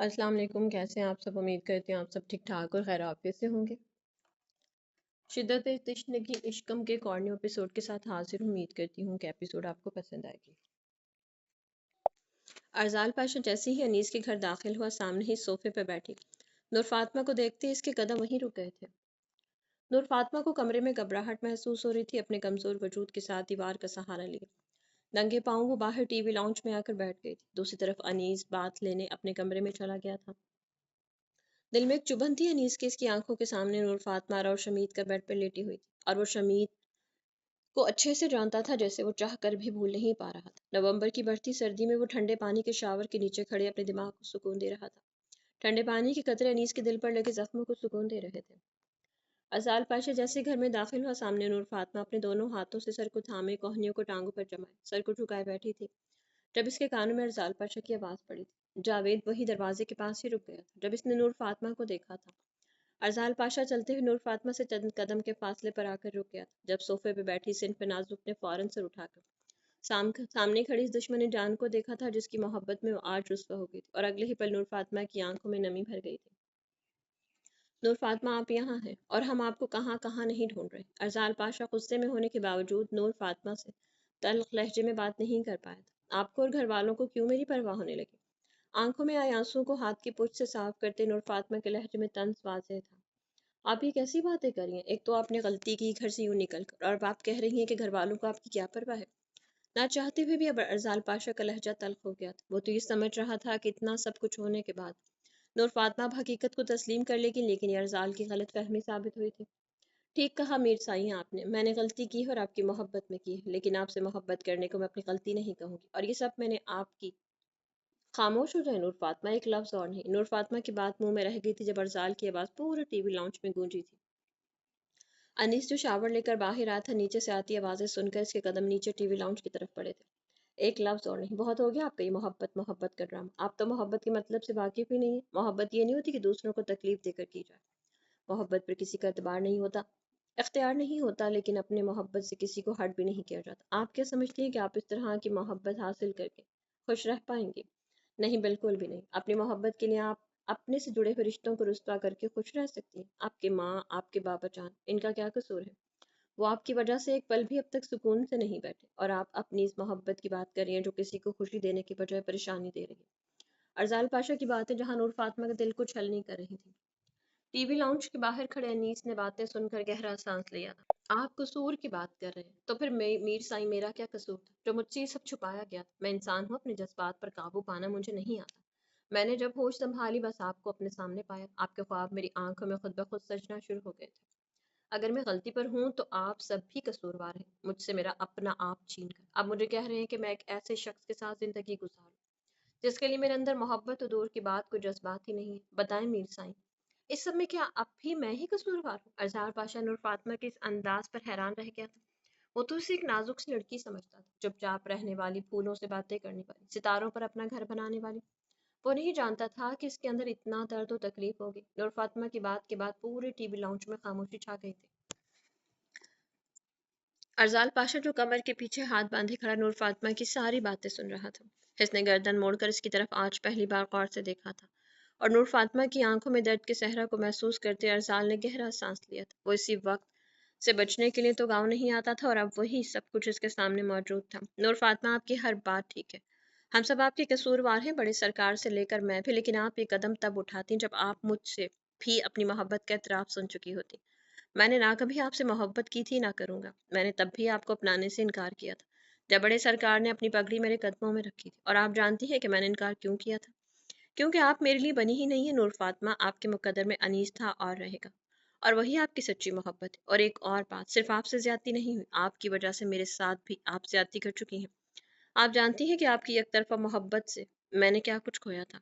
السلام علیکم، کیسے ہیں آپ سب؟ امید کرتے ہیں آپ سب ٹھیک ٹھاک اور خیر عافیت سے ہوں گے۔ شدت تشنگی عشقم کے کارنیو ایپیسوڈ کے ساتھ حاضر ہوں۔ امید کرتی ہوں کہ ایپیسوڈ آپ کو پسند آئے گی۔ ارزال پاشا جیسے ہی انیس کے گھر داخل ہوا، سامنے ہی صوفے پہ بیٹھی نور فاطمہ کو دیکھتے اس کے قدم وہیں رک گئے تھے۔ نور فاطمہ کو کمرے میں گھبراہٹ محسوس ہو رہی تھی۔ اپنے کمزور وجود کے ساتھ دیوار کا سہارا لیے ننگے پاؤں وہ باہر ٹی وی لاؤنج میں آ کر بیٹھ گئی تھی۔ دوسری طرف انیس بات لینے اپنے کمرے میں چلا گیا تھا۔ دل میں ایک چبھن تھی انیس کے، اس کی آنکھوں کے سامنے نور فاطمہ اور شمید کا بیڈ پر لیٹی ہوئی تھی، اور وہ شمید کو اچھے سے جانتا تھا، جیسے وہ چاہ کر بھی بھول نہیں پا رہا تھا۔ نومبر کی بڑھتی سردی میں وہ ٹھنڈے پانی کے شاور کے نیچے کھڑے اپنے دماغ کو سکون دے رہا تھا۔ ٹھنڈے پانی کے قطرے انیس کے دل پر لگے زخموں کو سکون دے رہے تھے۔ ازال پاشا جیسے گھر میں داخل ہوا، سامنے نور فاطمہ اپنے دونوں ہاتھوں سے سر کو تھامے، کوہنیوں کو ٹانگوں پر جمائے، سر کو جھکائے بیٹھی تھی۔ جب اس کے کانوں میں ارزال پاشا کی آواز پڑی تھی، جاوید وہی دروازے کے پاس ہی رک گیا تھا جب اس نے نور فاطمہ کو دیکھا تھا۔ ارزال پاشا چلتے ہوئے نور فاطمہ سے چند قدم کے فاصلے پر آ کر رک گیا تھا۔ جب صوفے پہ بیٹھی صنف نازک نے فوراً سر اٹھا کر سامنے کھڑی اس دشمن جان کو دیکھا تھا، جس کی محبت میں وہ آج رسوا ہو گئی تھی، اور اگلے ہی پل نور فاطمہ کی آنکھوں میں نمی بھر گئی تھی۔ نور فاطمہ، آپ یہاں ہیں اور ہم آپ کو کہاں کہاں نہیں ڈھونڈ رہے۔ ارزال پاشا غصے میں ہونے کے باوجود نور فاطمہ سے تلخ لہجے میں بات نہیں کر پایا تھا۔ آپ کو اور گھر والوں کو کیوں میری پرواہ ہونے لگی؟ آنکھوں میں آئے آنسوں کو ہاتھ کی پوچھ سے صاف کرتے نور فاطمہ کے لہجے میں طنز واضح تھا۔ آپ یہ کیسی باتیں کر رہی ہیں؟ ایک تو آپ نے غلطی کی گھر سے یوں نکل کر، اور اب آپ کہہ رہی ہیں کہ گھر والوں کو آپ کی کیا پرواہ ہے؟ نہ چاہتے ہوئے بھی اب ارزال پاشا کا لہجہ تلخ ہو گیا تھا۔ وہ تو یہ سمجھ رہا تھا کہ اتنا سب کچھ ہونے کے بعد نور فاطمہ اب حقیقت کو تسلیم کر لے گی، لیکن یہ ارزال کی غلط فہمی ثابت ہوئی تھی۔ ٹھیک کہا میر سائیں آپ نے، میں نے غلطی کی ہے اور آپ کی محبت میں کی ہے، لیکن آپ سے محبت کرنے کو میں اپنی غلطی نہیں کہوں گی، اور یہ سب میں نے آپ کی۔ خاموش ہو جائے نور فاطمہ، ایک لفظ اور نہیں۔ نور فاطمہ کی بات منہ میں رہ گئی تھی جب ارزال کی آواز پورے ٹی وی لاؤنج میں گونجی تھی۔ انیس جو شاور لے کر باہر آیا تھا، نیچے سے آتی آوازیں سن کر اس کے قدم نیچے ٹی وی لاؤنج کی طرف پڑے تھے۔ ایک لفظ اور نہیں، بہت ہو گیا آپ کا یہ محبت محبت کا ڈرامہ۔ آپ تو محبت کے مطلب سے واقف ہی نہیں ہے۔ محبت یہ نہیں ہوتی کہ دوسروں کو تکلیف دے کر کی جائے۔ محبت پر کسی کا اعتبار نہیں ہوتا، اختیار نہیں ہوتا، لیکن اپنے محبت سے کسی کو ہرٹ بھی نہیں کیا جاتا۔ آپ کیا سمجھتی ہیں کہ آپ اس طرح کی محبت حاصل کر کے خوش رہ پائیں گی؟ نہیں، بالکل بھی نہیں۔ اپنی محبت کے لیے آپ اپنے سے جڑے ہوئے رشتوں کو رسوا کر کے خوش رہ سکتی ہیں۔ آپ کے ماں، آپ کے بابا جان، ان کا کیا قصور ہے؟ وہ آپ کی وجہ سے ایک پل بھی اب تک سکون سے نہیں بیٹھے، اور آپ اپنی اس محبت کی بات کر رہی ہیں جو کسی کو خوشی دینے کی بجائے پریشانی دے رہی ہے۔ ارزال پاشا کی باتیں جہاں نور فاطمہ کے دل کو چھلنی کر رہی تھی۔ ٹی وی لاؤنج کے باہر کھڑے انیس نے باتیں سن کر گہرا سانس لیا۔ آپ قصور کی بات کر رہے ہیں تو پھر میر سائیں میرا کیا قصور تھا جو مجھ سے یہ سب چھپایا گیا تھا؟ میں انسان ہوں، اپنے جذبات پر قابو پانا مجھے نہیں آتا۔ میں نے جب ہوش سنبھالی بس آپ کو اپنے سامنے پایا، آپ کے خواب میری آنکھوں میں خود بخود سجنا شروع ہو گئے تھے۔ اگر میں غلطی پر ہوں تو آپ سب بھی قصوروار ہیں، مجھ سے میرا اپنا آپ چھین کر اب مجھے کہہ رہے ہیں کہ میں ایک ایسے شخص کے ساتھ زندگی گزاروں جس کے لیے میرے اندر محبت و دور کی بات کوئی جذبات ہی نہیں ہے۔ بتائیں میر سائیں، اس سب میں کیا اب بھی میں ہی قصوروار ہوں؟ ازہار پاشا نور فاطمہ کے اس انداز پر حیران رہ گیا تھا۔ وہ تو اسے ایک نازک سی لڑکی سمجھتا تھا، چپ چاپ رہنے والی، پھولوں سے باتیں کرنے والی، ستاروں پر اپنا گھر بنانے والی۔ وہ نہیں جانتا تھا کہ اس کے اندر اتنا درد و تکلیف ہوگی۔ نور فاطمہ کی بات کے بعد پورے ٹی وی لاؤنج میں خاموشی چھا گئی تھی۔ ارزال پاشا جو کمر کے پیچھے ہاتھ باندھے کھڑا نور فاطمہ کی ساری باتیں سن رہا تھا، اس نے گردن موڑ کر اس کی طرف آج پہلی بار غور سے دیکھا تھا، اور نور فاطمہ کی آنکھوں میں درد کے صحرا کو محسوس کرتے ارزال نے گہرا سانس لیا تھا۔ وہ اسی وقت سے بچنے کے لیے تو گاؤں نہیں آتا تھا، اور اب وہی سب کچھ اس کے سامنے موجود تھا۔ نور فاطمہ، آپ کی ہر بات ٹھیک ہے، ہم سب آپ کے قصوروار ہیں، بڑے سرکار سے لے کر میں بھی، لیکن آپ یہ قدم تب اٹھاتی جب آپ مجھ سے بھی اپنی محبت کا اعتراف سن چکی ہوتی۔ میں نے نہ کبھی آپ سے محبت کی تھی، نہ کروں گا۔ میں نے تب بھی آپ کو اپنانے سے انکار کیا تھا جب بڑے سرکار نے اپنی پگڑی میرے قدموں میں رکھی تھی، اور آپ جانتی ہیں کہ میں نے انکار کیوں کیا تھا؟ کیونکہ آپ میرے لیے بنی ہی نہیں ہے نور فاطمہ، آپ کے مقدر میں انیس تھا اور رہے گا، اور وہی آپ کی سچی محبت ہے۔ اور ایک اور بات، صرف آپ سے زیادتی نہیں ہوئی، آپ کی وجہ سے میرے ساتھ بھی آپ زیادتی کر چکی ہیں۔ آپ جانتی ہیں کہ آپ کی یک طرفہ محبت سے میں نے کیا کچھ کھویا تھا۔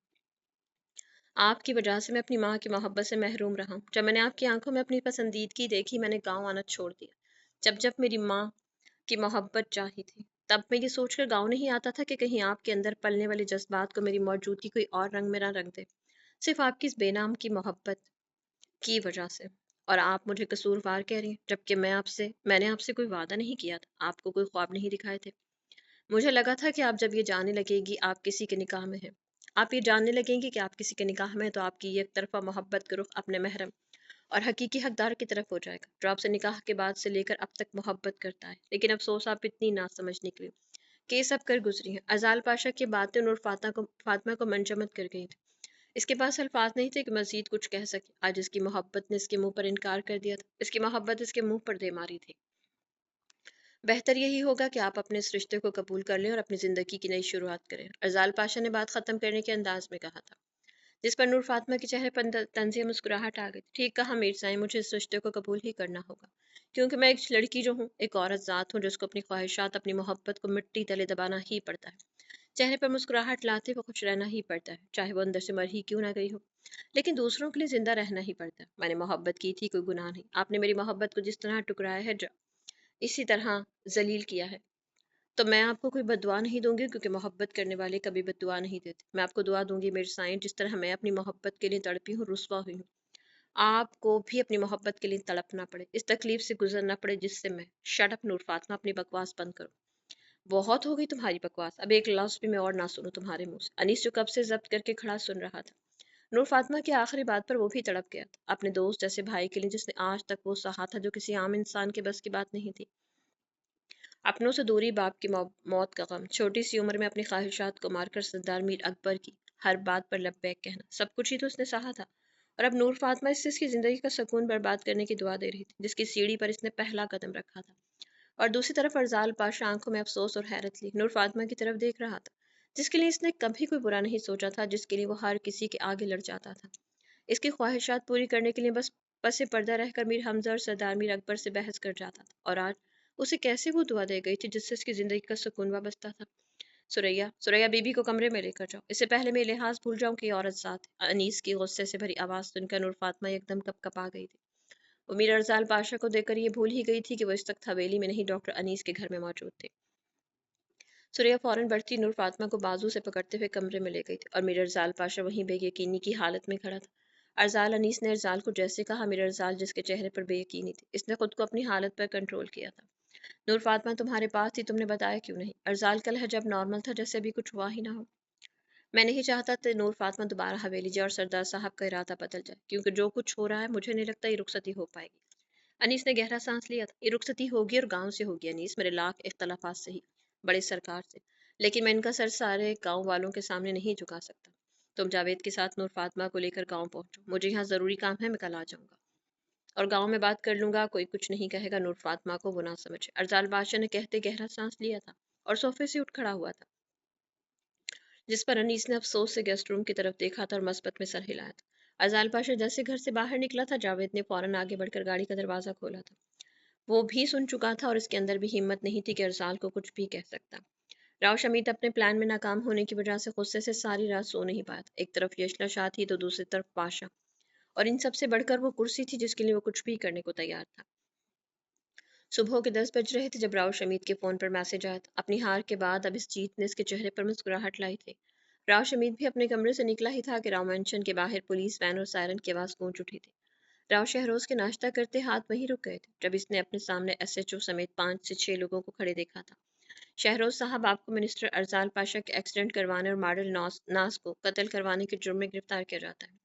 آپ کی وجہ سے میں اپنی ماں کی محبت سے محروم رہا ہوں۔ جب میں نے آپ کی آنکھوں میں اپنی پسندیدگی دیکھی، میں نے گاؤں آنا چھوڑ دیا۔ جب میری ماں کی محبت چاہی تھی، تب میں یہ سوچ کر گاؤں نہیں آتا تھا کہ کہیں آپ کے اندر پلنے والے جذبات کو میری موجودگی کوئی اور رنگ میں نہ رنگ دے، صرف آپ کی اس بے نام کی محبت کی وجہ سے۔ اور آپ مجھے قصوروار کہہ رہی ہیں، جبکہ میں نے آپ سے کوئی وعدہ نہیں کیا تھا، آپ کو کوئی خواب نہیں دکھائے تھے۔ مجھے لگا تھا کہ آپ جب یہ جاننے لگے گی آپ کسی کے نکاح میں ہیں، آپ یہ جاننے لگیں گے کہ آپ کسی کے نکاح میں ہیں تو آپ کی یہ ایک طرفہ محبت کا رخ اپنے محرم اور حقیقی حقدار کی طرف ہو جائے گا، جو آپ سے نکاح کے بعد سے لے کر اب تک محبت کرتا ہے، لیکن افسوس آپ اتنی نہ سمجھ نکلی کہ یہ سب کر گزری ہیں۔ ازال پاشا کی باتیں نور فاطمہ کو منجمد کر گئی تھی۔ اس کے پاس الفاظ نہیں تھے کہ مزید کچھ کہہ سکے۔ آج اس کی محبت نے اس کے منہ پر انکار کر دیا تھا، اس کی محبت اس کے منہ پر دے ماری تھی۔ بہتر یہی ہوگا کہ آپ اپنے اس رشتے کو قبول کر لیں اور اپنی زندگی کی نئی شروعات کریں، ارزال پاشا نے بات ختم کرنے کے انداز میں کہا تھا، جس پر نور فاطمہ کے چہرے پر طنزیہ مسکراہٹ آ گئی۔ ٹھیک کہا میرزائیں، مجھے اس رشتے کو قبول ہی کرنا ہوگا، کیونکہ میں ایک لڑکی جو ہوں، ایک عورت ذات ہوں، جس کو اپنی خواہشات، اپنی محبت کو مٹی تلے دبانا ہی پڑتا ہے، چہرے پر مسکراہٹ لاتے ہوئے خوش رہنا ہی پڑتا ہے، چاہے وہ اندر سے مر ہی کیوں نہ گئی ہو، لیکن دوسروں کے لیے زندہ رہنا ہی پڑتا ہے۔ میں نے محبت کی تھی، کوئی گناہ نہیں۔ آپ نے میری محبت کو جس طرح ٹکرایا ہے، اسی طرح ذلیل کیا ہے، تو میں آپ کو کوئی بد دعا نہیں دوں گی، کیونکہ محبت کرنے والے کبھی بد دعا نہیں دیتے۔ میں آپ کو دعا دوں گی میرے سائیں، جس طرح میں اپنی محبت کے لیے تڑپی ہوں، رسوا ہوئی ہوں، آپ کو بھی اپنی محبت کے لیے تڑپنا پڑے، اس تکلیف سے گزرنا پڑے جس سے میں۔ شٹ اپ نور فاطمہ، اپنی بکواس بند کرو، بہت ہو گئی تمہاری بکواس، اب ایک لفظ بھی میں اور نہ سنوں تمہارے منہ سے۔ انیس جو کب سے ضبط کر کے کھڑا سن رہا تھا، نور فاطمہ کی آخری بات پر وہ بھی تڑپ گیا تھا، اپنے دوست جیسے بھائی کے لیے جس نے آج تک وہ سہا تھا جو کسی عام انسان کے بس کی بات نہیں تھی۔ اپنوں سے دوری، باپ کی موت کا غم، چھوٹی سی عمر میں اپنی خواہشات کو مار کر سردار میر اکبر کی ہر بات پر لبیک کہنا، سب کچھ ہی تو اس نے سہا تھا، اور اب نور فاطمہ اس سے اس کی زندگی کا سکون برباد کرنے کی دعا دے رہی تھی، جس کی سیڑھی پر اس نے پہلا قدم رکھا تھا۔ اور دوسری طرف ارزال پاشا آنکھوں میں افسوس اور حیرت لی نور فاطمہ کی طرف دیکھ رہا تھا، جس کے لیے اس نے کبھی کوئی برا نہیں سوچا تھا، جس کے لیے وہ ہر کسی کے آگے لڑ جاتا تھا، اس کی خواہشات پوری کرنے کے لیے بس پس پردہ رہ کر میر حمزہ اور سردار میر اکبر سے بحث کر جاتا تھا، اور آج اسے کیسے وہ دعا دے گئی تھی جس سے اس کی زندگی کا سکون وابستہ تھا۔ سریا بی بی کو کمرے میں لے کر جاؤ، اس سے پہلے میں لحاظ بھول جاؤں کہ یہ عورت ذات ہے۔ انیس کی غصے سے بھری آواز سن کر نور فاطمہ ایک دم کپ کپا گئی تھی۔ وہ میر ارزال پاشا کو دیکھ کر یہ بھول ہی گئی تھی کہ وہ اس وقت حویلی میں نہیں، ڈاکٹر انیس کے گھر میں موجود تھے۔ سریا فوراً بڑھتی نور فاطمہ کو بازو سے پکڑتے ہوئے کمرے میں لے گئی تھی، اور میر ارزال پاشا وہیں بے یقینی کی حالت میں کھڑا تھا۔ ارزال انیس نے ارزال کو جیسے کہا، میر ارزال جس کے چہرے پر بے یقینی تھی، اس نے خود کو اپنی حالت پر کنٹرول کیا تھا۔ نور فاطمہ تمہارے پاس تھی، تم نے بتایا کیوں نہیں؟ ارزال کا لہجہ اب نارمل تھا، جیسے ابھی کچھ ہوا ہی نہ ہو۔ میں نہیں چاہتا کہ نور فاطمہ دوبارہ حویلی جائے اور سردار صاحب کا ارادہ بدل جائے، کیونکہ جو کچھ ہو رہا ہے مجھے نہیں لگتا یہ رخصتی ہو پائے گی۔ انیس نے گہرا سانس لیا تھا۔ یہ رخصتی ہوگی اور گاؤں سے ہوگی انیس، میرے لاکھ اختلافات سے ہی، بڑے سرکار سے، لیکن میں ان کا سر سارے گاؤں والوں کے سامنے نہیں جھکا سکتا۔ تم جاوید کے ساتھ نور فاطمہ کو لے کر گاؤں پہنچو، مجھے یہاں ضروری کام ہے، میں کل آ جاؤں گا اور گاؤں میں بات کر لوں گا، کوئی کچھ نہیں کہے گا، نور فاطمہ کو وہ نہ سمجھے۔ ارزال بادشاہ نے کہتے گہرا سانس لیا تھا اور صوفے سے اٹھ کھڑا ہوا تھا، جس پر انیس نے افسوس سے گیسٹ روم کی طرف دیکھا تھا اور مثبت میں سر ہلایا تھا۔ ارزال پاشا جیسے گھر سے باہر نکلا تھا، جاوید نے فوراً آگے بڑھ کر گاڑی کا دروازہ کھولا تھا۔ وہ بھی سن چکا تھا اور اس کے اندر بھی ہمت نہیں تھی کہ ارزال کو کچھ بھی کہہ سکتا۔ راؤ شمیت اپنے پلان میں ناکام ہونے کی وجہ سے غصے سے ساری رات سو نہیں پایا تھا۔ ایک طرف یشلا شاہ تھی تو دوسری طرف پاشا، اور ان سب سے بڑھ کر وہ کرسی تھی جس کے لیے وہ کچھ بھی کرنے کو تیار تھا۔ صبح کے 10 بج رہے تھے جب راؤ شمیت کے فون پر میسج آیا تھا۔ اپنی ہار کے بعد اب اس جیت نے اس کے چہرے پر مسکراہٹ لائی تھی۔ راؤ شمیت بھی اپنے کمرے سے نکلا ہی تھا کہ راؤ مینشن کے باہر پولیس وین اور سائرن کی آواز گونج اٹھی تھی۔ راؤ شہروز کے ناشتہ کرتے ہاتھ وہیں رک گئے تھے جب اس نے اپنے سامنے ایس ایچ او سمیت 5 سے 6 لوگوں کو کھڑے دیکھا تھا۔ شہروز صاحب، آپ کو منسٹر ارزال پاشا کے ایکسیڈنٹ کروانے اور ماڈل ناز کو قتل کروانے کے جرم میں گرفتار کیا جاتا ہے۔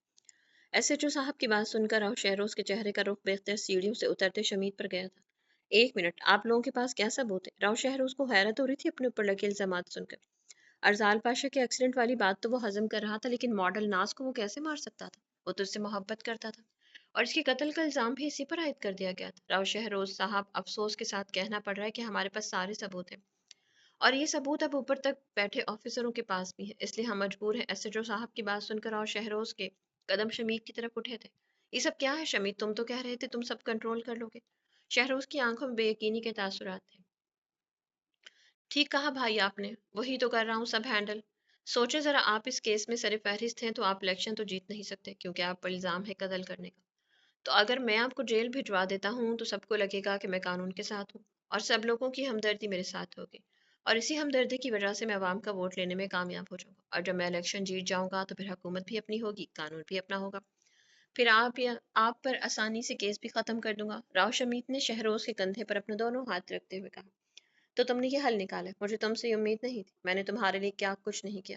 ایس ایچ او صاحب کی بات سن کر راؤ شہروز کے چہرے کا رخ بے اختیار سیڑھیوں سے اترتے شمیت پر گیا تھا۔ ایک منٹ، آپ لوگوں کے پاس کیا ثبوت ہے؟ راؤ شہروز کو حیرت ہو رہی تھی اپنے اوپر لگے الزامات سن کر۔ ارزال پاشا کے ایکسیڈنٹ والی بات تو وہ ہضم کر رہا تھا، لیکن ماڈل ناز کو وہ کیسے مار سکتا تھا؟ وہ تو اس سے محبت کرتا تھا، اور اس کے قتل کا الزام بھی اسی پر عائد کر دیا گیا تھا۔ راؤ شہروز صاحب، افسوس کے ساتھ کہنا پڑ رہا ہے کہ ہمارے پاس سارے ثبوت ہیں، اور یہ ثبوت اب اوپر تک بیٹھے آفیسروں کے پاس بھی ہے، اس لیے ہم مجبور ہیں۔ ایس ایچ او صاحب کی بات سن کر راؤ شہروز کے قدم شمیت کی طرف اٹھے تھے۔ یہ سب کیا ہے شمیت؟ تم تو کہہ رہے تھے تم سب کنٹرول کر لو گے۔ شہروز کی آنکھوں میں بے یقینی کے تاثرات تھے۔ ٹھیک کہا بھائی آپ نے، وہی تو کر رہا ہوں سب ہینڈل۔ سوچیں ذرا، آپ اس کیس میں سر فہرست ہیں تو آپ الیکشن تو جیت نہیں سکتے، کیونکہ آپ پر الزام ہے قتل کرنے کا۔ تو اگر میں آپ کو جیل بھجوا دیتا ہوں تو سب کو لگے گا کہ میں قانون کے ساتھ ہوں، اور سب لوگوں کی ہمدردی میرے ساتھ ہوگی، اور اسی ہمدردی کی وجہ سے میں عوام کا ووٹ لینے میں کامیاب ہو جاؤں گا، اور جب میں الیکشن جیت جاؤں گا تو پھر حکومت بھی اپنی ہوگی، قانون بھی اپنا ہوگا، پھر آپ پر آسانی سے کیس بھی ختم کر دوں گا۔ راؤ شمیت نے شہروز کے کندھے پر اپنے دونوں ہاتھ رکھتے ہوئے کہا، تو تم نے یہ حل نکالا ہے؟ مجھے تم سے یہ امید نہیں تھی، میں نے تمہارے لیے کیا کچھ نہیں کیا،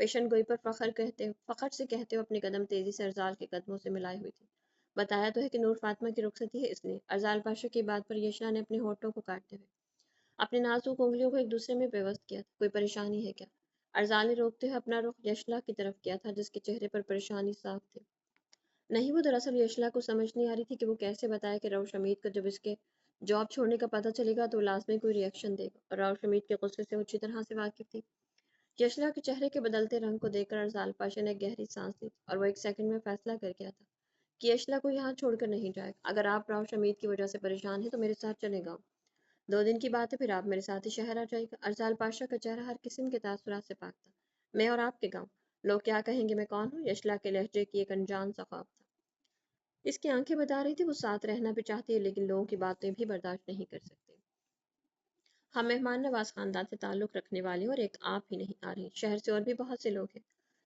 پیشن گوئی پر فخر سے کہتے ہوئے اپنے قدم تیزی سے ارزال کے قدموں سے ملائے ہوئی تھی۔ بتایا تو ہے کہ نور فاطمہ کی رخصتی ہے اس لیے۔ ارزال پاشا کی بات پر یشلا نے اپنے ہونٹوں کو کاٹتے ہوئے اپنے نازک انگلیوں کو ایک دوسرے میں پیوست کیا تھا۔ کوئی پریشانی ہے کیا؟ ارزال نے روکتے ہوئے اپنا رخ یشلا کی طرف کیا تھا جس کے چہرے پر پریشانی صاف تھی۔ نہیں، وہ دراصل یشلا کو سمجھ نہیں آ رہی تھی کہ وہ کیسے بتائے کہ روش حمید کو جب اس کے جاب چھوڑنے کا پتہ چلے گا تو وہ لازمی کوئی ری ایکشن دے گا، اور روش حمید کے غصے سے وہ اچھی طرح سے واقف تھی۔ یشلا کے چہرے کے بدلتے رنگ کو دیکھ کر ارزال پاشا نے ایک گہری سانس لی اور وہ ایک سیکنڈ میں فیصلہ کر گیا تھا کہ یشلا کو یہاں چھوڑ کر نہیں جائے گا۔ اگر آپ روش حمید کی وجہ سے پریشان ہیں تو میرے ساتھ چلے گا۔ 2 دن کی بات ہے، پھر آپ میرے ساتھ ہی شہر آ جائے گا۔ ارزال پاشا کا چہرہ ہر قسم کے تاثرات سے پاک تھا۔ میں اور آپ کے گاؤں، لوگ کیا کہیں گے میں کون ہوں؟ یشلا کے لہجے کی ایک انجان سا خوف تھا۔ اس کی آنکھیں بتا رہی تھی وہ ساتھ رہنا بھی چاہتی ہے لیکن لوگوں کی باتیں بھی برداشت نہیں کر سکتے۔ ہم مہمان نواز خاندان سے تعلق رکھنے والے اور ایک آپ ہی نہیں آ رہی، شہر سے اور بھی بہت سے لوگ ہیں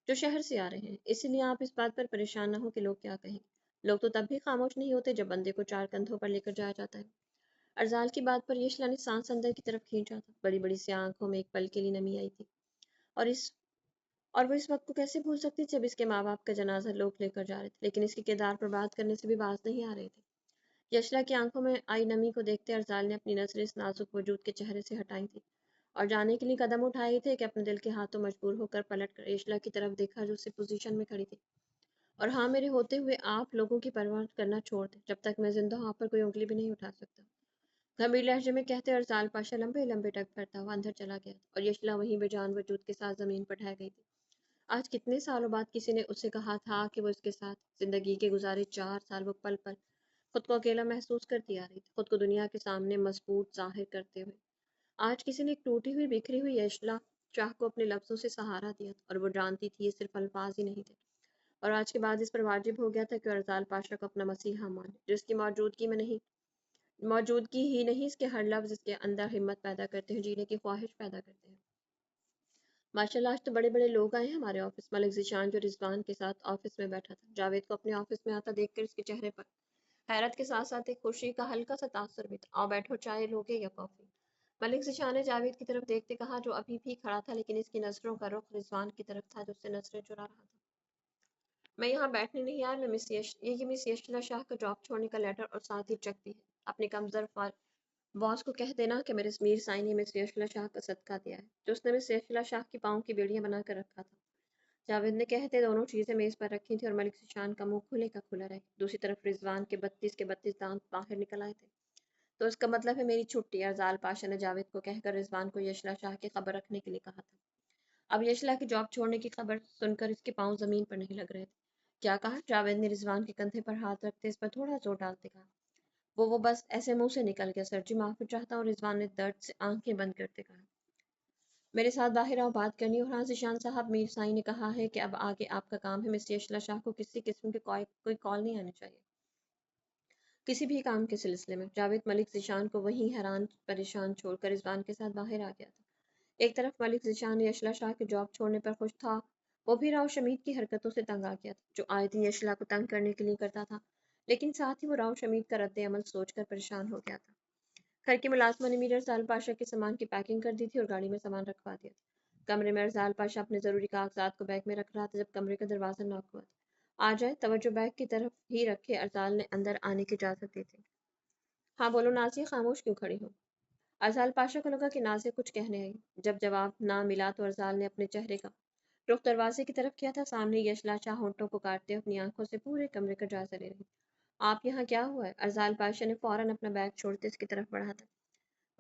جو شہر سے آ رہے ہیں، اسی لیے آپ اس بات پر پریشان نہ ہو کہ لوگ کیا کہیں گے۔ لوگ تو تب بھی خاموش نہیں ہوتے جب بندے کو 4 کندھوں پر لے کر جایا جاتا ہے۔ ارزال کی بات پر یشلا نے سانس اندر کی طرف کھینچا تھا۔ بڑی بڑی سی آنکھوں میں ایک پل کے لیے نمی آئی تھی، اور وہ اس وقت کو کیسے بھول سکتی تھی جب اس کے ماں باپ کا جنازہ لوگ لے کر جا رہے تھے، لیکن اس کے کردار پر بات کرنے سے بھی باز نہیں آ رہے تھے۔ یشلا کی آنکھوں میں آئی نمی کو دیکھتے ارزال نے اپنی نظریں اس نازک وجود کے چہرے سے ہٹائی تھی اور جانے کے لیے قدم اٹھائے تھے کہ اپنے دل کے ہاتھوں مجبور ہو کر پلٹ کر یشلا کی طرف دیکھا جو اسی پوزیشن میں کھڑی تھی۔ اور ہاں، میرے ہوتے ہوئے آپ لوگوں کی پرواہ کرنا چھوڑ دیں، جب تک میں زندہ ہوں آپ پر کوئی انگلی بھی نہیں اٹھا سکتا۔ گھمیر لہجے میں کہتے ارزال پاشا لمبے لمبے ٹک بھرتا ہوا اندر چلا گیا اور یشلا وہیں بے جان وجود کے ساتھ زمین پر ڈھہ گئی تھی۔ آج کتنے سالوں بعد کسی نے اسے کہا تھا کہ وہ اس کے ساتھ زندگی کے گزارے 4 سال وہ پل پل خود کو اکیلا محسوس کرتی آ رہی تھی، خود کو دنیا کے سامنے مضبوط ظاہر کرتے ہوئے۔ آج کسی نے ایک ٹوٹی ہوئی بکھری ہوئی یشلا شاہ کو اپنے لفظوں سے سہارا دیا تھا، اور وہ جانتی تھی یہ صرف الفاظ ہی نہیں تھے، اور آج کے بعد اس پر واجب ہو گیا تھا کہ ارزال پاشا کو اپنا مسیحا مانے، جس کی موجودگی ہی نہیں اس کے ہر لفظ اس کے اندر ہمت پیدا کرتے ہیں، جینے کی خواہش پیدا کرتے ہیں۔ ماشاء اللہ، آج تو بڑے بڑے لوگ آئے ہیں ہمارے آفس۔ ملک ذیشان جو رضوان کے ساتھ آفس میں بیٹھا تھا، جاوید کو اپنے آفس میں آتا دیکھ کر اس کے چہرے پر حیرت کے ساتھ ساتھ ایک خوشی کا ہلکا سا تاثر بھی تھا۔ آؤ بیٹھو، چائے لوگے یا کافی؟ ملک ذیشان نے جاوید کی طرف دیکھتے کہا جو ابھی بھی کھڑا تھا، لیکن اس کی نظروں کا رخ رضوان کی طرف تھا جو اس سے نظریں چرا رہا تھا۔ میں یہاں بیٹھنے نہیں آیا، میں یہ مس یشلا شاہ کا جاب چھوڑنے کا لیٹر اور ساتھ ہی چیک بھی ہے۔ اپنے کمزور باس کو کہہ دینا کہ میرے میر سائی نے مس یشلا شاہ کا صدقہ دیا ہے، جو اس نے مس یشلا شاہ کی پاؤں کی بیڑیاں بنا کر رکھا تھا۔ جاوید نے کہتے دونوں چیزیں میز پر رکھی تھی اور ملک ذیشان کا منہ کھلے کا کھلا رہے۔ دوسری طرف رضوان کے 32 دانت باہر نکل آئے تھے۔ تو اس کا مطلب ہے میری چھٹی، ارزال پاشا نے جاوید کو کہہ کر رضوان کو یشلا شاہ کی خبر رکھنے کے لیے کہا تھا۔ اب یشلا کی جاب چھوڑنے کی خبر سن کر اس کے پاؤں زمین پر نہیں لگ رہے تھے۔ کیا کہا؟ جاوید نے رضوان کے کندھے پر ہاتھ رکھتے اس پر تھوڑا زور ڈالتے کہا۔ وہ بس ایسے منہ سے نکل گیا سر جی، معافی چاہتا ہوں، رضوان نے درد سے آنکھیں بند کرتے کہا۔ میرے ساتھ باہر آؤ، بات کرنی ہے۔ اور ہاں ذیشان صاحب، میر سائی نے کہا ہے کہ اب آگے آپ کا کام ہے، مس یشلا شاہ کو کسی قسم کے کوئی کال نہیں آنی چاہیے کسی بھی کام کے سلسلے میں۔ جاوید ملک ذیشان کو وہیں حیران پریشان چھوڑ کر رضوان کے ساتھ باہر آ گیا تھا۔ ایک طرف ملک ذیشان یشلا شاہ کے جاب چھوڑنے پر خوش تھا، وہ بھی راؤ شمید کی حرکتوں سے تنگ آ گیا تھا جو آئے دن یشلا کو تنگ کرنے کے لیے کرتا تھا، لیکن ساتھ ہی وہ راؤ شمید کا رد عمل سوچ کر پریشان ہو گیا تھا۔ گھر کی ملازمہ نے میر ارزال پاشا کے سامان کی پیکنگ کر دی تھی اور گاڑی میں سامان رکھوا دیا تھا۔ کمرے میں ارزال پاشا اپنے ضروری کاغذات کو بیگ میں رکھ رہا تھا جب کمرے کا دروازہ ناک ہوا تھا۔ آ جائے، توجہ بیگ کی طرف ہی رکھے ارزال نے اندر آنے کی اجازت دی تھی۔ ہاں بولو نازیہ، خاموش کیوں کھڑی ہو؟ ارزال پاشا کو لگا کہ نازیہ کچھ کہنے آئی۔ جب جواب نہ ملا تو ارزال نے اپنے چہرے کا رخ دروازے کی طرف کیا تھا۔ سامنے یشلا شاہ ہونٹوں کو کاٹتے اپنی آنکھوں سے پورے کمرے کا جائزہ لے رہی۔ آپ یہاں کیا ہوا ہے؟ ارزال پاشا نے فوراً اپنا بیگ چھوڑتے اس کی طرف بڑھا تھا۔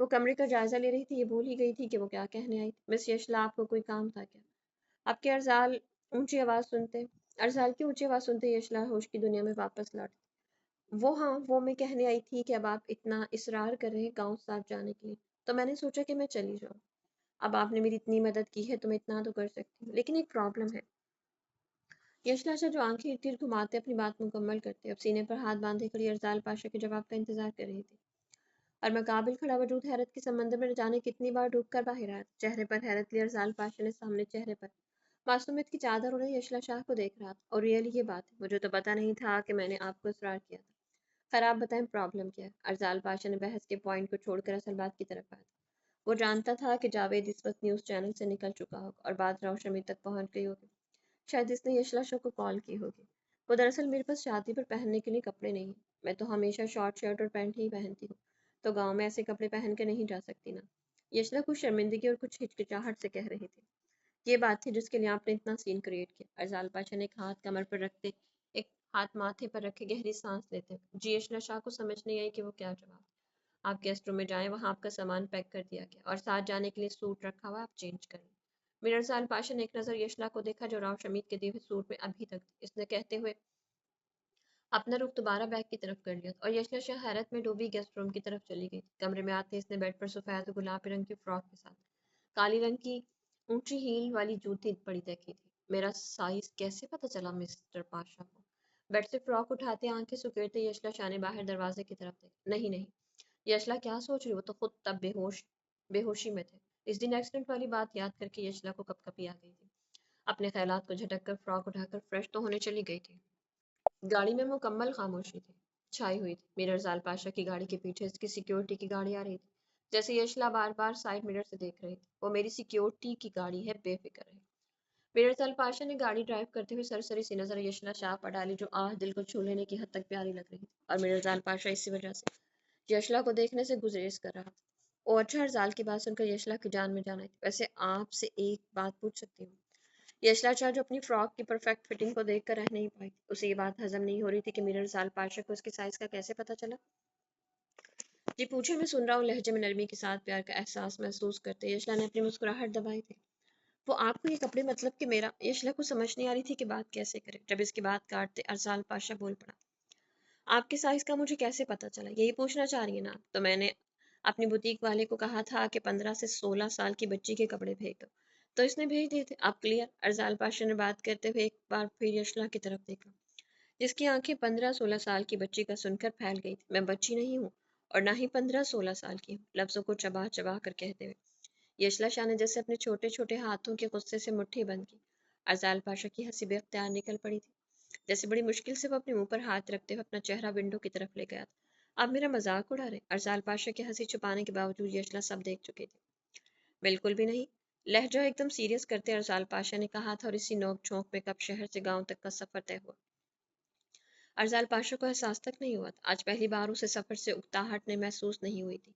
وہ کمرے کا جائزہ لے رہی تھی، یہ بھول ہی گئی تھی کہ وہ کیا کہنے آئی تھی۔ مس یشلا، آپ کو کوئی کام تھا کیا؟ آپ کے ارزال کی اونچی آواز سنتے یشلا ہوش کی دنیا میں واپس لوٹ۔ وہ میں کہنے آئی تھی کہ اب آپ اتنا اصرار کر رہے ہیں گاؤں ساتھ جانے کے لیے، تو میں نے سوچا کہ میں چلی جاؤں۔ اب آپ نے میری اتنی مدد کی ہے تو میں اتنا تو کر سکتی ہوں، لیکن ایک پرابلم ہے۔ یشلا شاہ جو آنکھیں ارد گرد گھماتے اپنی بات مکمل کرتے اب سینے پر ہاتھ باندھے کھڑی ارزال پاشا کے جواب کا انتظار کر رہی تھی، اور مقابل کھڑا وجود حیرت کے سمندر میں نہ جانے کتنی بار ڈوب کر باہر آیا۔ چہرے پر حیرت لی ارزال پاشا نے سامنے چہرے پر معصومیت کی چادر اڑے یشلا شاہ کو دیکھ رہا تھا۔ اور ریئلی یہ بات ہے، مجھے تو پتہ نہیں تھا کہ میں نے آپ کو اصرار کیا تھا۔ خیر آپ بتائیں پرابلم کیا ہے؟ ارزال پاشا نے بحث کے پوائنٹ کو چھوڑ کر اصل بات کی طرف آیا۔ وہ جانتا تھا کہ جاوید اس وقت نیوز چینل سے نکل چکا ہوگا اور بات راؤ شمید تک پہنچ گئی ہوگی۔ شاید اس نے یشلا شو کو کال کی ہوگی۔ وہ دراصل میرے پاس شادی پر پہننے کے لیے کپڑے نہیں ہیں، میں تو ہمیشہ شارٹ شرٹ اور پینٹ ہی پہنتی ہوں، تو گاؤں میں ایسے کپڑے پہن کے نہیں جا سکتی نا۔ یشلا کچھ شرمندگی اور کچھ ہچکچاہٹ سے کہہ رہی تھی۔ یہ بات تھی جس کے لیے آپ نے اتنا سین کریٹ کیا۔ ارزال پاشا نے ایک ہاتھ کمر پر رکھتے، ایک ہاتھ ماتھے پر رکھے گہری سانس لیتے جی یشلا شاہ کو سمجھ نہیں آئی کہ وہ کیا جواب۔ آپ گیسٹ روم میں جائیں، وہاں آپ کا سامان پیک کر دیا گیا اور ساتھ جانے کے لیے سوٹ رکھا ہوا، آپ چینج کر لیں۔ میر ارسال پاشا نے ایک نظر یشلا کو دیکھا جو راؤ شمید کے دیے ہوئے سوٹ میں ابھی تک تھی۔ اس نے کہتے ہوئے اپنا رخ دوبارہ بیگ کی طرف کر لیا اور یشلا شاہ حیرت میں ڈوبی گیسٹ روم کی طرف چلی گئی تھی۔ کمرے میں آتے اس نے بیڈ پر سفید گلابی رنگ کی فراک کے ساتھ کالی رنگ کی اونچی ہیل والی جوتی پڑی دیکھی تھی۔ میرا سائز کیسے پتہ چلا مسٹر پاشا کو؟ بیڈ سے فراک اٹھاتے آنکھیں سکیڑتے یشلا شاہ نے باہر دروازے کی طرف دیکھا۔ نہیں نہیں، یشلا کیا سوچ رہی؟ وہ تو خود تب بے ہوشی میں تھے۔ اس دن ایکسیڈنٹ والی بات یاد کر کے یشلا کو کپ کپی آ گئی تھی۔ اپنے خیالات کو جھٹک کر فراک اٹھا کر فریش تو ہونے چلی گئی تھی۔ گاڑی میں مکمل خاموشی تھی، چھائی ہوئی تھی۔ میر ارزال پاشا کی گاڑی کے پیچھے اس کی سیکیورٹی کی گاڑی آ رہی تھی، جیسے یشلا بار بار سائڈ مرر سے دیکھ رہی تھی۔ وہ میری سیکیورٹی کی گاڑی ہے، بے فکر ہے۔ میر ارسال پاشا نے گاڑی ڈرائیو کرتے ہوئے سرسری سی نظر یشلا شاہ پر ڈالی جو دل کو چھو لینے کی حد تک پیاری لگ رہی تھی، اور میر ارسال پاشا اسی وجہ سے یشلا کو دیکھنے سے گزریز کر رہا تھا۔ او اچھا، ارزال کی بات سن کر یشلا کی جان میں جان آئی تھی۔ ویسے آپ سے ایک بات پوچھ سکتی ہوں؟ یشلا شاہ جو اپنی فراک کی پرفیکٹ فٹنگ کو دیکھ کر رہ نہیں پائی، اسے یہ بات ہضم نہیں ہو رہی تھی کہ میر ارسال پاشا کو اس کے سائز کا کیسے پتہ چلا۔ جی پوچھے، میں سن رہا ہوں، لہجے میں نرمی کے ساتھ پیار کا احساس محسوس کرتے یشلا نے اپنی مسکراہٹ دبائی تھی۔ وہ آپ کو یہ کپڑے مطلب کہ میرا؟ یشلا کو سمجھ نہیں آ رہی تھی کہ بات کیسے کرے۔ جب اس کی بات کاٹتے ارسال پاشا بول پڑا، آپ کے سائز کا مجھے کیسے پتا چلا؟ یہی پوچھنا چاہ رہی ہیں نا آپ؟ تو میں نے اپنی بوتیک والے کو کہا تھا کہ 15 سے 16 سال کی بچی کے کپڑے بھیج دو، تو اس نے بھیج دیے تھے۔ آپ کلیئر؟ ارزال پاشا نے بات کرتے ہوئے ایک بار پھر یشلا کی طرف دیکھا، جس کی آنکھیں 15 16 سال کی بچی کا سن کر پھیل گئی تھی۔ میں بچی نہیں ہوں اور نہ ہی 15 16 سال کی ہوں، لفظوں کو چبا چبا کر کہتے ہوئے یشلا شاہ نے جیسے اپنے چھوٹے چھوٹے ہاتھوں کے غصے سے مٹھی بند کی۔ ارزال پاشا کی ہنسی بے اختیار نکل پڑی تھی، جیسے بڑی مشکل سے وہ اپنے منہ پر ہاتھ رکھتے ہوئے اپنا چہرہ ونڈو کی طرف لے گیا تھا۔ آپ میرا مذاق اڑا رہے؟ ارزال پاشا کی ہنسی چھپانے کے باوجود یشلا سب دیکھ چکی تھی۔ بالکل بھی نہیں، لہجہ ایک دم سیریس کرتے ارزال پاشا نے کہا تھا، اور اسی نوک جھونک میں کب شہر سے گاؤں تک کا سفر طے ہوا۔ ارزال پاشا کو احساس تک نہیں ہوا تھا، آج پہلی بار اسے سفر سے اکتاہٹ نے محسوس نہیں ہوئی تھی۔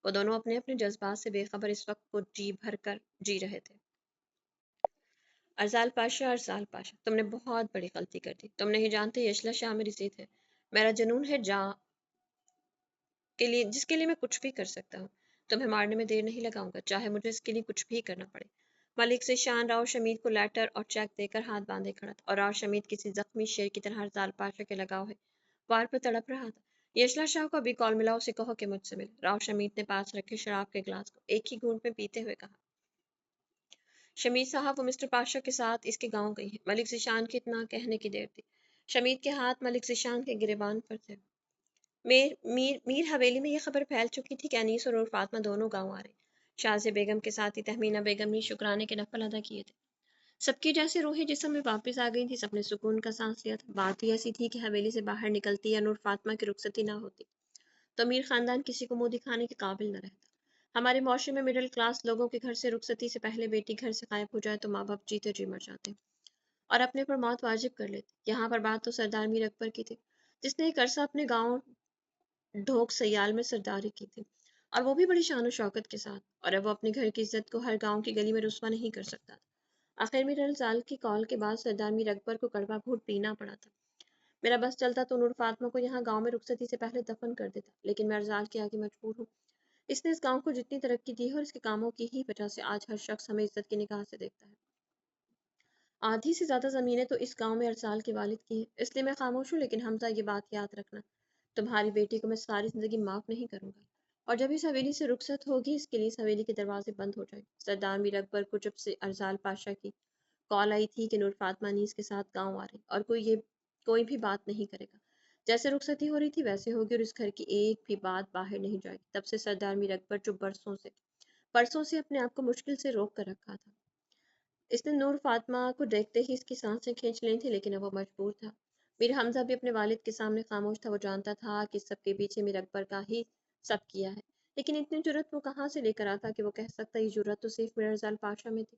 وہ دونوں اپنے اپنے جذبات سے بے خبر اس وقت کو جی بھر کر جی رہے تھے۔ ارزال پاشا، تم نے بہت بڑی غلطی کر دی۔ تم نہیں جانتے یشلا شاہ میری ضد ہے، میرا جنون ہے جس کے لیے میں کچھ بھی کر سکتا ہوں۔ تمہیں مارنے میں دیر نہیں لگاؤں گا، چاہے مجھے اس کے لیے کچھ بھی کرنا پڑے۔ ملک ذیشان راؤ شمید کو لیٹر اور چیک دے کر ہاتھ باندھے کھڑا تھا، اور راؤ شمید کسی زخمی شیر کی طرح ارزال پاشا کے لگاؤ ہے وار پر تڑپ رہا تھا۔ یشلا شاہ کو ابھی کال ملا، اسے کہو کہ مجھ سے ملے۔ راؤ شمید نے پاس رکھے شراب کے گلاس کو ایک ہی گھونٹ میں پیتے ہوئے کہا، شمید صاحب، وہ مسٹر پاشا کے ساتھ اس کے گاؤں گئی ہیں۔ ملک ذیشان کی اتنا کہنے کی دیر تھی، شمید کے ہاتھ ملک ذیشان کے گریبان پر تھے۔ میر حویلی میں یہ خبر پھیل چکی تھی کہ انیس اور فاطمہ دونوں گاؤں آ رہے ہیں۔ شازیہ بیگم کے ساتھ ہی تہمینہ بیگم نے شکرانے کے نفل ادا کیے تھے۔ سب کی جیسے روحیں جسم میں واپس آ گئی تھی، سب نے سکون کا سانس لیا تھا۔ بات ہی ایسی تھی کہ حویلی سے باہر نکلتی یا نور فاطمہ کی رخصتی نہ ہوتی تو امیر خاندان کسی کو منہ دکھانے کے قابل نہ رہتا۔ ہمارے معاشرے میں مڈل کلاس لوگوں کے گھر سے رخصتی سے پہلے بیٹی گھر سے غائب ہو جائے تو ماں باپ جیتے جی مر جاتے اور اپنے پر موت واجب کر لیتے۔ یہاں پر بات تو سردار میر اکبر کی تھی، جس نے ایک عرصہ اپنے گاؤں ڈھوک سیال میں سرداری کی تھی، اور وہ بھی بڑی شان و شوکت کے ساتھ، اور اب وہ اپنے گھر کی عزت کو ہر گاؤں کی گلی میں رسوا نہیں کر سکتا تھا۔ آخر میر الزال کی کال کے بعد سردار میر اکبر کو کڑوا گھونٹ پینا پڑا تھا۔ میرا بس چلتا تو نور فاطمہ کو یہاں گاؤں میں رخصتی سے پہلے دفن کر دیتا، لیکن میں ارزال کے آگے مجبور ہوں۔ اس نے اس گاؤں کو جتنی ترقی دی ہے اور اس کے کاموں کی ہی وجہ سے آج ہر شخص ہمیں عزت کی نگاہ سے دیکھتا ہے۔ آدھی سے زیادہ زمینیں تو اس گاؤں میں ارسال کے والد کی ہیں، اس لیے میں خاموش ہوں، لیکن حمزہ یہ بات یاد رکھنا، تمہاری بیٹی کو میں ساری زندگی معاف نہیں کروں گا، اور جب اس حویلی سے رخصت ہوگی اس کے لیے اس حویلی کے دروازے بند ہو جائیں گے۔ سردار میر اکبر کو جب سے ارزال پاشا کی کال آئی تھی کہ نور فاطمہ انیس کے ساتھ گاؤں آ رہی اور کوئی بھی بات نہیں کرے گا، جیسے رخصتی ہو رہی تھی ویسے ہوگی، اور اس گھر کی ایک بھی بات باہر نہیں جائے گی، تب سے سردار میر اکبر جو برسوں سے اپنے آپ کو مشکل سے روک کر رکھا تھا، اس نے نور فاطمہ کو دیکھتے ہی اس کی سانسیں کھینچ لی تھی، لیکن اب وہ مجبور تھا۔ میر حمزہ بھی اپنے والد کے سامنے خاموش تھا، وہ جانتا تھا کہ سب کے پیچھے میر اکبر کا ہی سب کیا ہے، لیکن اتنی جرت وہ کہاں سے لے کر آتا کہ وہ کہہ سکتا یہ جرت تو صرف میرا ارسال پاشا میں تھی؟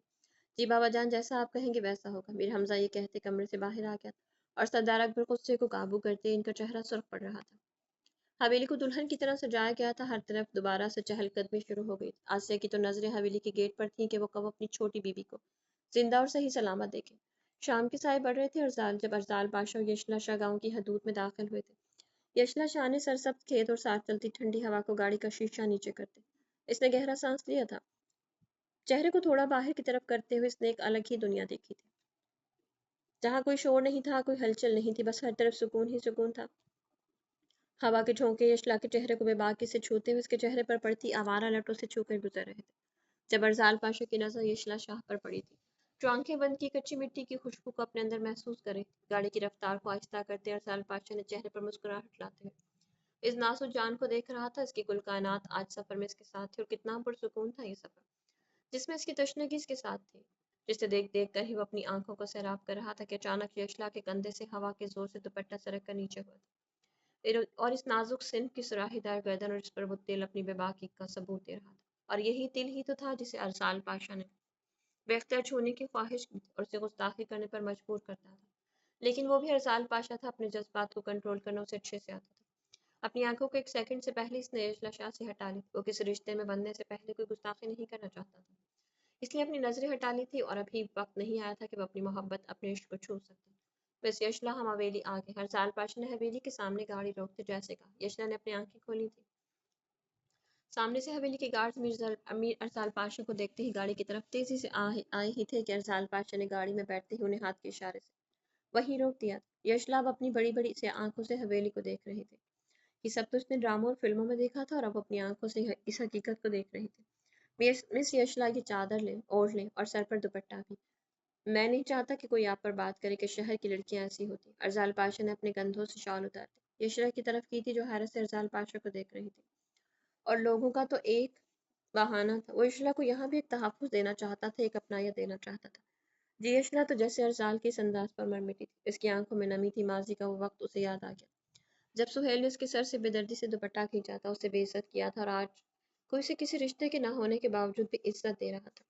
جی بابا جان، جیسا آپ کہیں گے ویسا ہوگا، میر حمزہ یہ کہتے کمرے سے باہر آ گیا تھا اور سردار اکبر غصے کو قابو کرتے ان کا چہرہ سرخ پڑ رہا تھا۔ حویلی کو دلہن کی طرح سجایا گیا تھا، ہر طرف دوبارہ سے چہل قدمی شروع ہو گئی تھی۔ آسیہ کی تو نظریں حویلی کے گیٹ پر تھیں کہ وہ کب اپنی چھوٹی بیوی کو زندہ اور صحیح سلامت دیکھے۔ شام کے سائے بڑھ رہے تھے اور جب ارزال پاشا اور یشلا شاہ گاؤں کی حدود میں داخل ہوئے تھے، یشلا شاہ نے سرسبز کھیت اور ساتھ چلتی ٹھنڈی ہوا کو گاڑی کا شیشہ نیچے کرتے اس نے گہرا سانس لیا تھا۔ چہرے کو تھوڑا باہر کی طرف کرتے ہوئے اس نے ایک الگ ہی دنیا دیکھی تھی، جہاں کوئی شور نہیں تھا، کوئی ہلچل نہیں تھی، بس ہر طرف سکون ہی سکون تھا۔ ہوا کے جھونکے یشلا کے چہرے کو بے باکی سے چھوتے ہوئے اس کے چہرے پر پڑتی آوارہ لٹوں سے چھو کر گزر رہے تھے۔ جب ارزال پاشا کی نظر یشلا شاہ پر پڑی تھی، جو آنکھیں بند کی کچی مٹی کی خوشبو کو اپنے اندر محسوس کر رہی تھی، گاڑی کی رفتار کو آہستہ کرتے ارزال پاشا نے چہرے پر مسکراہٹ لاتے ہوئے اس ناز و جان کو دیکھ رہا تھا۔ اس کی کل کائنات آج سفر میں اس کے ساتھ تھی، اور کتنا پرسکون تھا یہ سفر، جس میں اس کی تشنگی اس کے ساتھ تھی، جسے دیکھ دیکھ کر ہی وہ اپنی آنکھوں کو سیراب کر رہا تھا کہ اچانک یشلا کے کندھے سے ہوا کے زور سے دوپٹہ سرک کر نیچے ہوا تھا، اور اس نازک سنف کی سراہی دار گردن اور اس پر وہ تل اپنی بے باکی کا ثبوت دے رہا تھا۔ اور یہی تل ہی تو تھا جسے ارسال پاشا نے بے اختیار چھونے کی خواہش کی تھی اور اسے گستاخی کرنے پر مجبور کرتا تھا، لیکن وہ بھی ارسال پاشا تھا، اپنے جذبات کو کنٹرول کرنا اسے اچھے سے آتا تھا۔ اپنی آنکھوں کو ایک سیکنڈ سے پہلے اس نے یشلا شاہ سے ہٹا لی، وہ کسی رشتے میں بندھنے سے پہلے کوئی گستاخی نہیں کرنا چاہتا تھا، اس لیے اپنی نظریں ہٹا لی تھی، اور ابھی وقت نہیں آیا تھا کہ وہ اپنی محبت، اپنے عشق کو چھو سکتا۔ بس یشلا ہم حویلی آ گئے۔ ارسال پاشا نے حویلی کے سامنے گاڑی روکتے جیسے کہا۔ یشلا نے اپنی آنکھیں کھولی تھی، سامنے سے حویلی کے گارڈز امیر ارسال پاشا کو دیکھتے ہی گاڑی کی طرف تیزی سے آئے ہی تھے کہ ارسال پاشا نے گاڑی میں بیٹھتے ہی انہیں ہاتھ کے اشارے سے وہیں روک دیا تھا۔ یشلا اب اپنی بڑی بڑی سے آنکھوں سے حویلی کو دیکھ رہے تھے۔ یہ سب تو اس نے ڈراموں اور فلموں میں دیکھا تھا، اور اب اپنی آنکھوں سے اس حقیقت کو دیکھ رہی تھی۔ مس یشلا کی چادر لیں، اوڑھ لیں اور سر پر دوپٹہ بھی۔ میں نہیں چاہتا کہ کوئی آپ پر بات کرے کہ شہر کی لڑکیاں ایسی ہوتی۔ ارزال پاشا نے اپنے کندھوں سے شال اتار دی، یشلا کی طرف کی تھی جو حیرت سے ارزال پاشا کو دیکھ رہی تھی۔ اور لوگوں کا تو ایک بہانہ تھا، وہ یشلا کو یہاں بھی ایک تحفظ دینا چاہتا تھا، ایک اپنائیت دینا چاہتا تھا۔ جی یشلا تو جیسے ارزال کے اس انداز پر مر مٹی تھی، اس کی آنکھوں میں نمی تھی، ماضی کا وہ وقت اسے یاد آ گیا جب سہیل نے اس کے سر سے بے دردی سے دوپٹہ کھینچا تھا، اسے بے عزت کیا تھا، اور آج کوئی اسے کسی رشتے کے نہ ہونے کے باوجود بھی عزت دے رہا تھا۔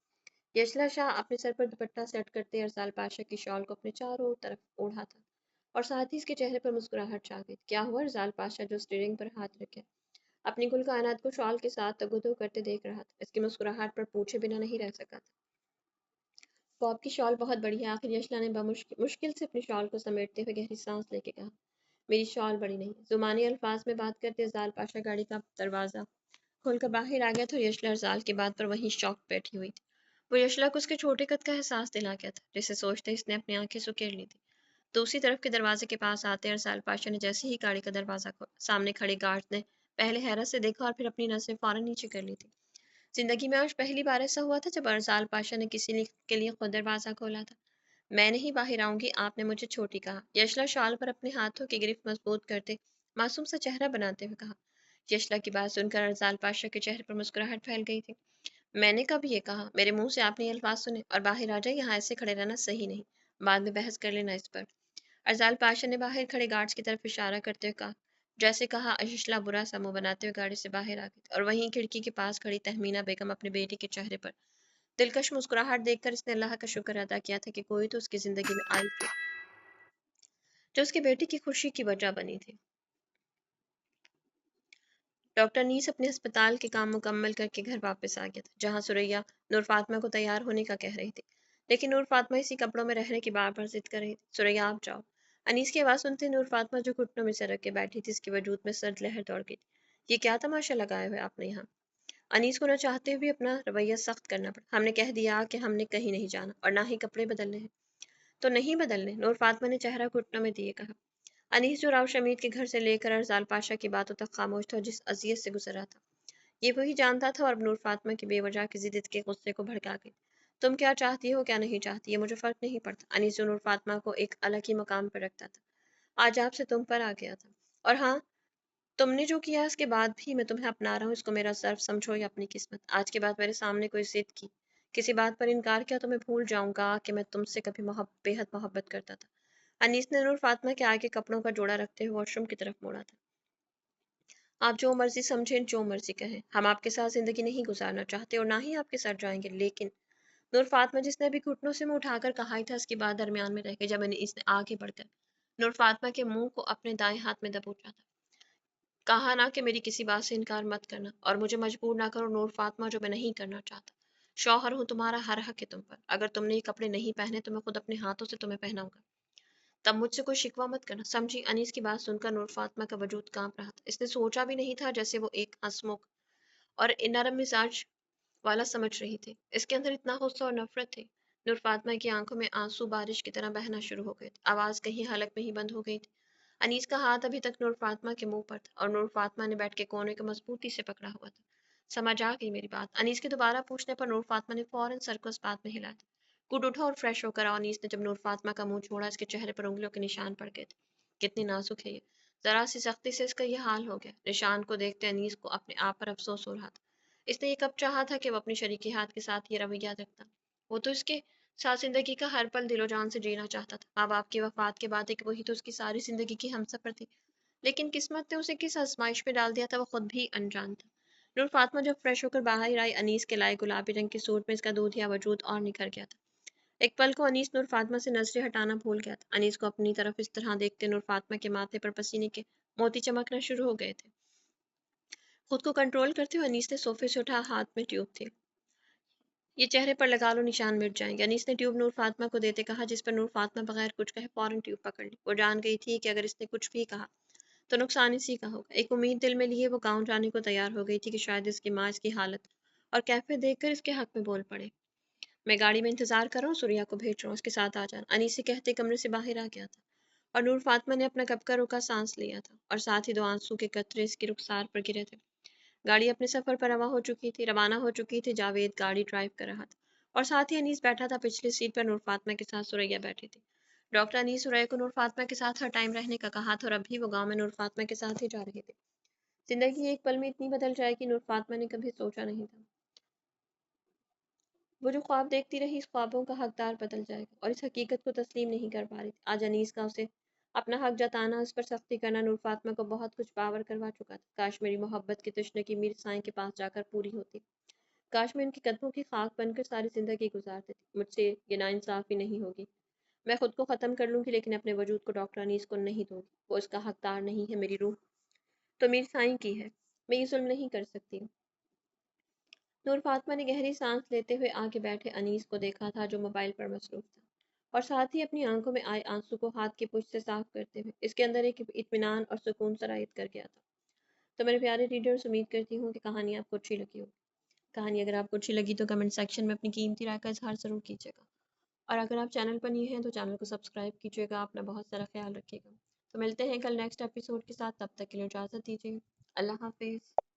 یشلا شاہ اپنے سر پر دوپٹہ سیٹ کرتے ارسال پاشا کی شال کو اپنے چاروں طرف اوڑھا تھا، اور ساتھ ہی اس کے چہرے پر مسکراہٹ چھا گئی۔ کیا ہوا؟ ارسال پاشا جو اسٹیئرنگ پر ہاتھ رکھے اپنی کل کائنات کو شال کے ساتھ تگودو کرتے دیکھ رہا تھا، اس کی مسکراہٹ پر پوچھے بنا نہیں رہ سکا تھا۔ وہ آپ کی شال بہت بڑی ہے۔ آخر یشلا نے مشکل سے اپنی شال کو سمیٹتے ہوئے گہری سانس لے کے کہا، میری شال بڑی نہیں ہے۔ زمانی الفاظ میں بات کرتے ارسال پاشا گاڑی کا دروازہ کھول کر باہر آ گیا تھا، اور یشلا ارسال کی بات پر وہیں شوق بیٹھی ہوئی تھی۔ وہ یشلا کو اس کے چھوٹے قد کا احساس دلا گیا تھا، جسے سوچتے اس نے اپنی آنکھیں سکیڑ لی تھی۔ دوسری طرف کے دروازے کے پاس آتے ارسال پاشا نے جیسے ہی گاڑی کا دروازہ کھولا، سامنے کھڑے گارڈ نے پہلے حیرت سے دیکھا اور پھر اپنی نظریں فوراً نیچے کر لی تھی۔ زندگی میں آج پہلی بار ایسا ہوا تھا جب ارسال پاشا نے کسی کے لیے خود دروازہ کھولا تھا۔ میں نہیں باہر آؤں گی، آپ نے مجھے چھوٹی کہا، یشلا شال پر اپنے ہاتھوں کی گرفت مضبوط کرتے معصوم سا چہرہ بناتے ہوئے کہا۔ یشلا کی بات سن کر ارسال پاشا کے چہرے پر مسکراہٹ پھیل گئی تھی۔ میں نے کب یہ کہا؟ میرے منہ سے آپ نے یہ الفاظ سنے؟ اور باہر آ جائے، یہاں ایسے کھڑے رہنا صحیح نہیں، بعد میں بحث کر لینا اس پر۔ ارسال پاشا نے باہر کھڑے گارڈز کی طرف اشارہ کرتے ہوئے کہا، جیسے کہا۔ یشلا برا سا منہ بناتے ہوئے گاڑی سے باہر آ گئی، اور وہیں کھڑکی کے پاس کھڑی تہمینہ بیگم اپنے بیٹے کے چہرے پر دلکش مسکراہٹ دیکھ کر اس نے اللہ کا شکر ادا کیا تھا کہ کوئی تو اس کی زندگی میں آئی تھی جو اس کے بیٹے کی خوشی کی وجہ بنی تھی۔ ڈاکٹر انیس اپنے ہسپتال کے کام مکمل کر کے گھر واپس آ گیا تھا، جہاں سریا نور فاطمہ کو تیار ہونے کا کہہ رہی تھی، لیکن نور فاطمہ اسی کپڑوں میں رہنے کی بار بار ضد کر رہی تھی۔ سریا آپ جاؤ۔ انیس کی آواز سنتے نور فاطمہ جو گھٹنوں میں سر رکھ کے بیٹھی تھی، اس کے وجود میں سرد لہر دوڑ گئی تھی۔ یہ کیا تماشا لگائے ہوئے آپ نے یہاں؟ انیس کو نہ چاہتے ہوئے اپنا رویہ سخت کرنا پڑا۔ ہم نے کہہ دیا کہ ہم نے کہیں نہیں جانا، اور نہ ہی کپڑے بدلنے ہیں۔ تو نہیں بدلنے؟ نور فاطمہ نے چہرہ گھٹنوں میں دیے کہا۔ انیس جو راؤ شمید کے گھر سے لے کر ارسال پاشا کی باتوں تک خاموش تھا، اور جس اذیت سے گزرا تھا یہ وہی جانتا تھا، اور اب نور فاطمہ کی بے وجہ کی ضد کے غصے کو بھڑکا گئی۔ تم کیا چاہتی ہو کیا نہیں چاہتی، یہ مجھے فرق نہیں پڑتا۔ انیس جو نور فاطمہ کو ایک الگ ہی مقام پر رکھتا تھا، آج آپ سے تم پر آ گیا تھا، اور ہاں تم نے جو کیا اس کے بعد بھی میں تمہیں اپنا رہا ہوں، اس کو میرا ظرف سمجھو یا اپنی قسمت۔ آج کے بعد میرے سامنے کوئی ضد کی، کسی بات پر انکار کیا تو میں بھول جاؤں گا کہ میں تم سے کبھی بے حد محبت کرتا تھا۔ انیس نے نور فاطمہ کے آگے کپڑوں کا جوڑا رکھتے ہوئے واش روم کی طرف موڑا تھا۔ آپ جو مرضی سمجھیں، جو مرضی کہیں، ہم آپ کے ساتھ زندگی نہیں گزارنا چاہتے اور نہ ہی آپ کے ساتھ جائیں گے، لیکن نور فاطمہ جس نے ابھی گھٹنوں سے منہ اٹھا کر کہا ہی تھا، اس کی بات درمیان میں رہ گئی جب اس نے آگے بڑھ کر نور فاطمہ کے منہ کو اپنے دائیں ہاتھ میں دبوچا تھا۔ کہا نا کہ میری کسی بات سے انکار مت کرنا اور مجھے مجبور نہ کرو نور فاطمہ، جو میں نہیں کرنا چاہتا۔ شوہر ہوں تمہارا، ہر حق ہے تم پر، اگر تم نے یہ کپڑے نہیں پہنے تو میں خود اپنے ہاتھوں سے تمہیں پہناؤں گا، تب مجھ سے کوئی شکوہ مت کرنا، سمجھی؟ انیس کی بات سن کر نور فاطمہ کا وجود کانپ رہا تھا، اس نے سوچا بھی نہیں تھا جیسے وہ ایک ہنسمکھ اور نرم مزاج والا سمجھ رہی تھی، اس کے اندر اتنا غصہ اور نفرت تھی۔ نور فاطمہ کی آنکھوں میں آنسو بارش کی طرح بہنا شروع ہو گئے تھے، آواز کہیں حلق میں ہی بند ہو گئی تھی۔ انیس کا ہاتھ ابھی تک نور فاطمہ کے منہ پر تھا اور نور فاطمہ نے بیٹھ کے کونے کو مضبوطی سے پکڑا ہوا تھا۔ سمجھ آ گئی میری بات؟ انیس کے دوبارہ پوچھنے پر نور فاطمہ نے فوراً سر کو اس بات میں ہلایا تھا۔ کٹ اٹھا اور فریش ہو کر آؤ۔ انیس نے جب نور فاطمہ کا منہ چھوڑا، اس کے چہرے پر انگلیوں کے نشان پڑ گئے تھے۔ کتنی نازک ہے یہ، ذرا سی سختی سے اس کا یہ حال ہو گیا۔ نشان کو دیکھتے انیس کو اپنے آپ پر افسوس ہو رہا تھا، اس نے یہ کب چاہا تھا کہ وہ اپنی شریکی ہاتھ کے ساتھ یہ رویہ رکھتا، وہ تو اس کے ساتھ زندگی کا ہر پل دل و جان سے جینا چاہتا تھا۔ ماں باپ کی وفات کے بعد ایک وہی تو اس کی ساری زندگی کی ہمسفر تھی، لیکن قسمت نے اسے کس آزمائش میں ڈال دیا تھا وہ خود بھی انجان تھا۔ نور فاطمہ جب فریش ہو کر باہر آئی، انیس کے لائے گلابی رنگ کے سوٹ میں اس کا دودھیا وجود اور نکھر گیا تھا۔ ایک پل کو انیس نور فاطمہ سے نظریں ہٹانا بھول گیا تھا۔ انیس کو اپنی طرف اس طرح دیکھتے نور فاطمہ کے ماتھے پر پسینے کے موتی چمکنا شروع ہو گئے تھے۔ خود کو کنٹرول کرتے ہوئے انیس نے صوفے سے اٹھا، ہاتھ میں ٹیوب تھی، یہ چہرے پر لگا لو، نشان مٹ جائیں گے۔ انیس نے ٹیوب نور فاطمہ کو دیتے کہا، جس پر نور فاطمہ بغیر کچھ کہے فوراً ٹیوب پکڑ لی۔ وہ جان گئی تھی کہ اگر اس نے کچھ بھی کہا تو نقصان اسی کا ہوگا۔ ایک امید دل میں لیے وہ گاؤں جانے کو تیار ہو گئی تھی کہ شاید اس کی ماں اس کی حالت اور کیفیت دیکھ کر اس کے حق میں بول پڑے۔ میں گاڑی میں انتظار کر رہا ہوں، سوریا کو بھیج رہا ہوں، اس کے ساتھ آ جانا، انیس سے کہتے کمرے سے باہر آ گیا تھا اور نور فاطمہ نے اپنا کب کا رکا سانس لیا تھا اور ساتھ ہی دو آنسو کے قطرے اس کی رخسار پر گرے تھے۔ گاڑی اپنے سفر پر روانہ ہو چکی تھی، جاوید گاڑی ڈرائیو کر رہا تھا اور ساتھ ہی انیس بیٹھا تھا پچھلی سیٹ پر، نور فاطمہ کے ساتھ سوریا بیٹھی تھی۔ ڈاکٹر انیس سوریا کو نور فاطمہ کے ساتھ ہر ٹائم رہنے کا کہا تھا اور ابھی وہ گاؤں میں نور فاطمہ کے ساتھ ہی جا رہے تھے۔ زندگی ایک پل میں اتنی بدل جائے گی، نور فاطمہ نے کبھی سوچا نہیں تھا۔ وہ جو خواب دیکھتی رہی، اس خوابوں کا حقدار بدل جائے گا اور اس حقیقت کو تسلیم نہیں کر پا رہی تھی۔ آج انیس کا اسے اپنا حق جتانا، اس پر سختی کرنا نور فاطمہ کو بہت کچھ باور کروا چکا تھا۔ کاش میری محبت کی تشنگی میر سائیں کے پاس جا کر پوری ہوتی، کاش میں ان کے قدموں کی خاک بن کر ساری زندگی گزار دیتی۔ مجھ سے یہ ناانصافی نہیں ہوگی، میں خود کو ختم کر لوں گی، لیکن اپنے وجود کو ڈاکٹر انیس کو نہیں دوں گی، وہ اس کا حقدار نہیں ہے۔ میری روح تو میر سائیں کی ہے، میں یہ ظلم نہیں کر سکتی۔ نور فاطمہ نے گہری سانس لیتے ہوئے آگے بیٹھے انیس کو دیکھا تھا، جو موبائل پر مصروف تھا اور ساتھ ہی اپنی آنکھوں میں آئے آنسو کو ہاتھ کی پشت سے صاف کرتے ہوئے اس کے اندر ایک اطمینان اور سکون سرایت کر گیا تھا۔ تو میرے پیارے ریڈرز، امید کرتی ہوں کہ کہانی آپ کو اچھی لگی ہوگی۔ کہانی اگر آپ کو اچھی لگی تو کمنٹ سیکشن میں اپنی قیمتی رائے کا اظہار ضرور کیجیے گا، اور اگر آپ چینل پر نہیں ہیں تو چینل کو سبسکرائب کیجیے گا۔ اپنا بہت سارا خیال رکھیے گا۔ تو ملتے ہیں کل نیکسٹ ایپیسوڈ کے ساتھ، تب تک کے لیے اجازت دیجیے، اللہ حافظ۔